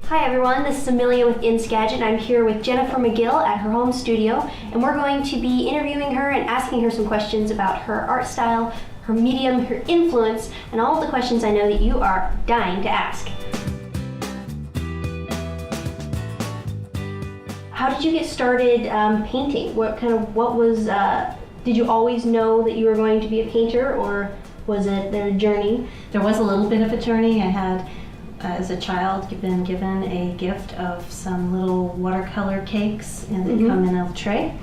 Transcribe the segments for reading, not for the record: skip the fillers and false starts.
Hi everyone, this is Amelia with Skagit. I'm here with Jennifer McGill at her home studio, and we're going to be interviewing her and asking her some questions about her art style, her medium, her influence, and all of the questions I know that you are dying to ask. How did you get started painting? Did you always know that you were going to be a painter, or was it a journey? There was a little bit of a journey. I had, as a child, been given a gift of some little watercolor cakes, and they come in a tray.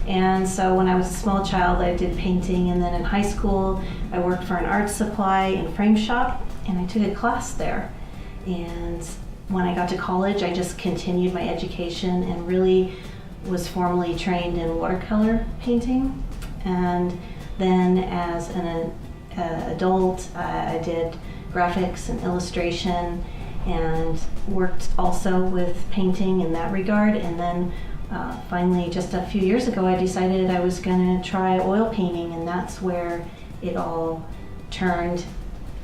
And so when I was a small child, I did painting, and then in high school, I worked for an art supply and frame shop, and I took a class there. And when I got to college, I just continued my education and really was formally trained in watercolor painting. And then as an adult, I did graphics and illustration and worked also with painting in that regard. And then finally, just a few years ago, I decided I was going to try oil painting, and that's where it all turned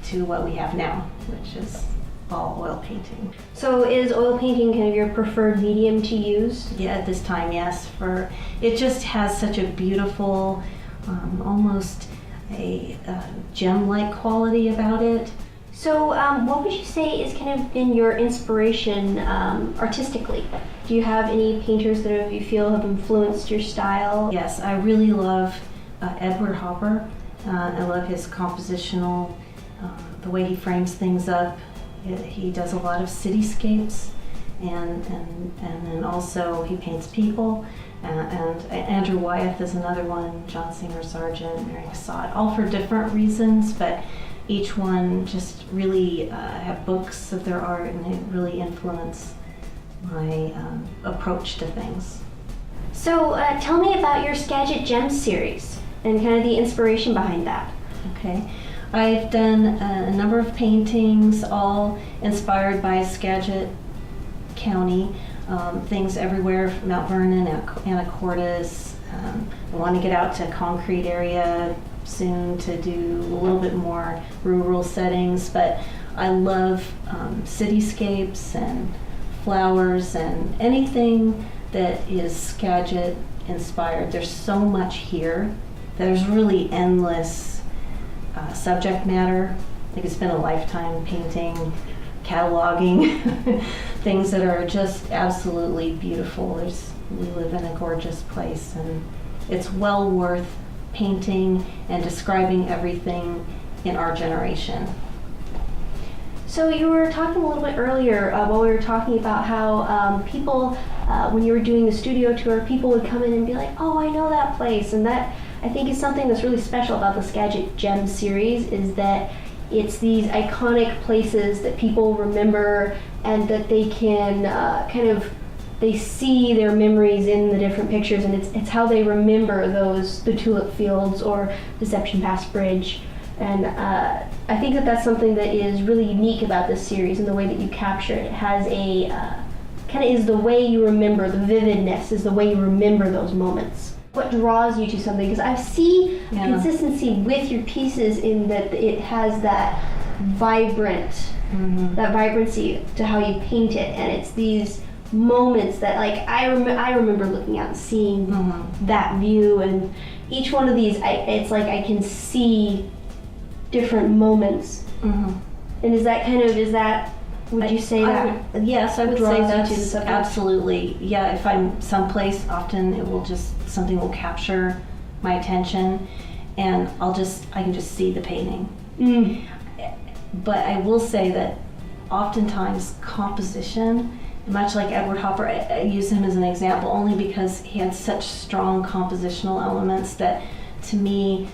to what we have now, which is all oil painting. So is oil painting kind of your preferred medium to use? Yeah, at this time, yes. It just has such a beautiful, almost a gem-like quality about it. So what would you say is kind of been your inspiration artistically? Do you have any painters that you feel have influenced your style? Yes, I really love Edward Hopper. I love his compositional, the way he frames things up. He does a lot of cityscapes, and then also he paints people. And Andrew Wyeth is another one, John Singer Sargent, Mary Cassatt, all for different reasons, but each one just really have books of their art, and they really influence my approach to things. So tell me about your Skagit Gems series and kind of the inspiration behind that. Okay. I've done a number of paintings, all inspired by Skagit County, things everywhere from Mount Vernon, Anacortes. I want to get out to concrete area soon to do a little bit more rural settings, but I love cityscapes and flowers and anything that is Skagit inspired. There's so much here. There's really endless subject matter. I could spend a lifetime painting, cataloging things that are just absolutely beautiful. We live in a gorgeous place, and it's well worth painting and describing everything in our generation. So you were talking a little bit earlier while we were talking about how people, when you were doing the studio tour, people would come in and be like, oh, I know that place. And that, I think, is something that's really special about the Skagit Gems series, is that it's these iconic places that people remember, and that they can they see their memories in the different pictures, and it's how they remember the tulip fields or Deception Pass Bridge. And I think that's something that is really unique about this series, and the way that you capture it. It has a kind of is the way you remember, the vividness is the way you remember those moments. What draws you to something? Because I see consistency with your pieces in that it has that that vibrancy to how you paint it, and it's these moments that, like, I remember looking out and seeing that view, and each one of these, it's like I can see different moments. And would you say that? Yes, I would say that's absolutely. Yeah, if I'm someplace, often something will capture my attention, and I can just see the painting. But I will say that oftentimes composition, much like Edward Hopper, I use him as an example only because he had such strong compositional elements that, to me,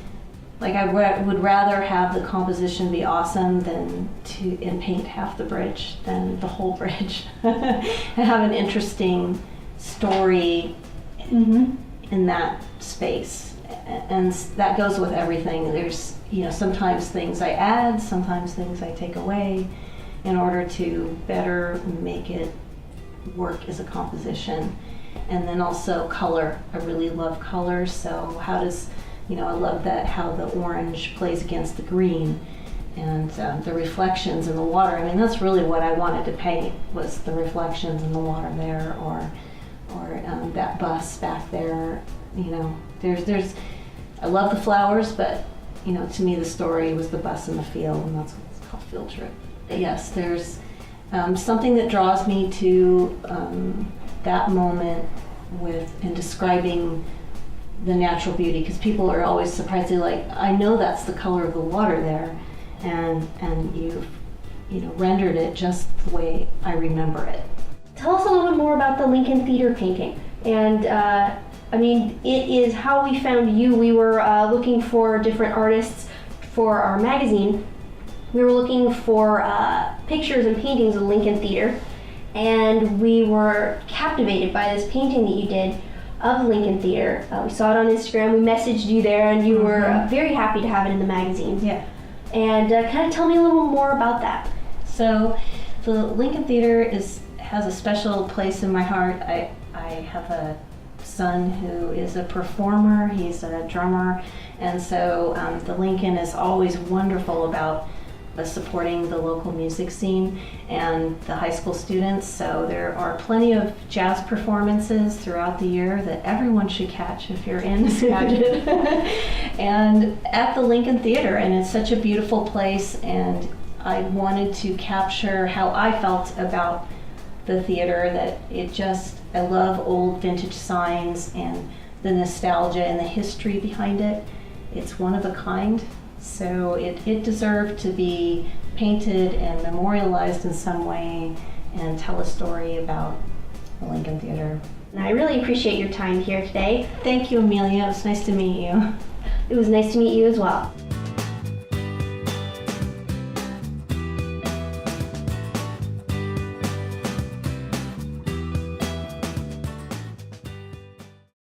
like, I would rather have the composition be awesome than and paint half the bridge than the whole bridge. And have an interesting story in that space. And that goes with everything. There's, sometimes things I add, sometimes things I take away in order to better make it work as a composition. And then also color. I really love color, so how does I love how the orange plays against the green, the reflections in the water. I mean, that's really what I wanted to paint, was the reflections in the water there, or that bus back there. You know, there's I love the flowers, but you know, to me the story was the bus in the field, and that's what it's called, Field Trip. Yes, there's something that draws me to that moment in describing the natural beauty, because people are always surprised. They're like, I know that's the color of the water there, and you've rendered it just the way I remember it. Tell us a little bit more about the Lincoln Theater painting. And I mean, it is how we found you. We were looking for different artists for our magazine. We were looking for pictures and paintings of Lincoln Theater, and we were captivated by this painting that you did of Lincoln Theater. We saw it on Instagram. We messaged you there, and you were very happy to have it in the magazine. Yeah. And kind of tell me a little more about that. So, the Lincoln Theater has a special place in my heart. I have a son who is a performer. He's a drummer, and so the Lincoln is always wonderful about supporting the local music scene and the high school students. So there are plenty of jazz performances throughout the year that everyone should catch if you're in Skagit. And at the Lincoln Theater, and it's such a beautiful place, and I wanted to capture how I felt about the theater, that I love old vintage signs and the nostalgia and the history behind it. It's one of a kind. So it deserved to be painted and memorialized in some way and tell a story about the Lincoln Theater. And I really appreciate your time here today. Thank you, Amelia. It was nice to meet you. It was nice to meet you as well.